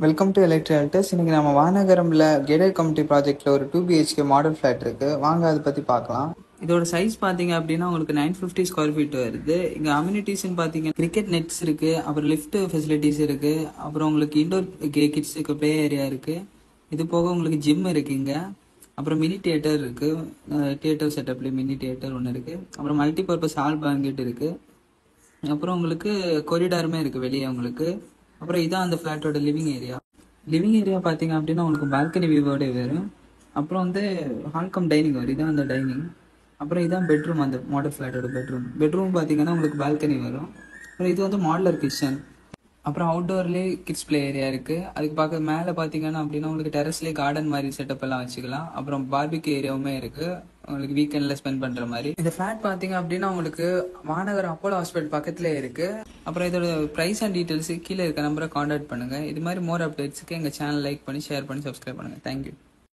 Welcome to எலக்ட்ரியால்டர்ஸ். இன்னைக்கு நம்ம வானகரம்ல cadet community ப்ராஜெக்ட்ல ஒரு 2 பிஹெச்கே மாடல் ஃபிளாட் இருக்கு. வாங்க அதை பத்தி பார்க்கலாம். இதோட சைஸ் பாத்தீங்க அப்படின்னா உங்களுக்கு 950 ஸ்கொயர் ஃபீட் வருது. இங்க அம்யூனிட்டிஸ்ன்னு பாத்தீங்கன்னா கிரிக்கெட் நெட்ஸ் இருக்கு, அப்புறம் லிஃப்ட் ஃபெசிலிட்டிஸ் இருக்கு, அப்புறம் உங்களுக்கு இண்டோர் கிட்ஸுக்கு ப்ளே ஏரியா இருக்கு. இது போக உங்களுக்கு ஜிம் இருக்கு இங்க. அப்புறம் மினி தியேட்டர் இருக்கு, தியேட்டர் செட்டப்ல மினி தியேட்டர் ஒன்று இருக்கு. அப்புறம் மல்டி பர்பஸ் ஹால் பேங்கெட் இருக்கு. அப்புறம் உங்களுக்கு கொரிடாருமே இருக்கு வெளியே உங்களுக்கு. அப்புறம் இதான் அந்த ஃபிளாட்டோட லிவிங் ஏரியா பார்த்தீங்க அப்படின்னா உங்களுக்கு பால்கனி வியூவோட வரும். அப்புறம் வந்து ஹால்கம் டைனிங் வரும், இதான் அந்த டைனிங். அப்புறம் இதான் பெட்ரூம், அந்த மாடல் ஃபிளாட்டோட பெட்ரூம் பார்த்தீங்கன்னா உங்களுக்கு பால்கனி வரும். அப்புறம் இது வந்து மாடலர் கிச்சன். அப்புறம் அவுட்டோர்லேயே கிட்ஸ் பிளே ஏரியா இருக்கு. அதுக்கு பார்க்க மேலே பார்த்தீங்கன்னா அப்படின்னா உங்களுக்கு டெரஸ்லேயே கார்டன் மாதிரி செட்டப் எல்லாம் வச்சுக்கலாம். அப்புறம் பார்பிக்யூ ஏரியாவுமே இருக்கு, உங்களுக்கு வீக்கெண்ட்ல ஸ்பெண்ட் பண்ற மாதிரி. இந்த ஃபிளாட் பார்த்தீங்க அப்படின்னா உங்களுக்கு மாநகர் அப்போலோ ஹாஸ்பிட்டல் பக்கத்துல இருக்கு. அப்புறம் இதோட பிரைஸ் அண்ட் டீடைல்ஸ் கீழே இருக்க நம்பரை கான்டாக்ட் பண்ணுங்க. இது மாதிரி மோர் அப்டேட்ஸ்க்கு எங்க சேனல் லைக் பண்ணி ஷேர் பண்ணி சப்ஸ்கிரைப் பண்ணுங்க. தேங்க்யூ.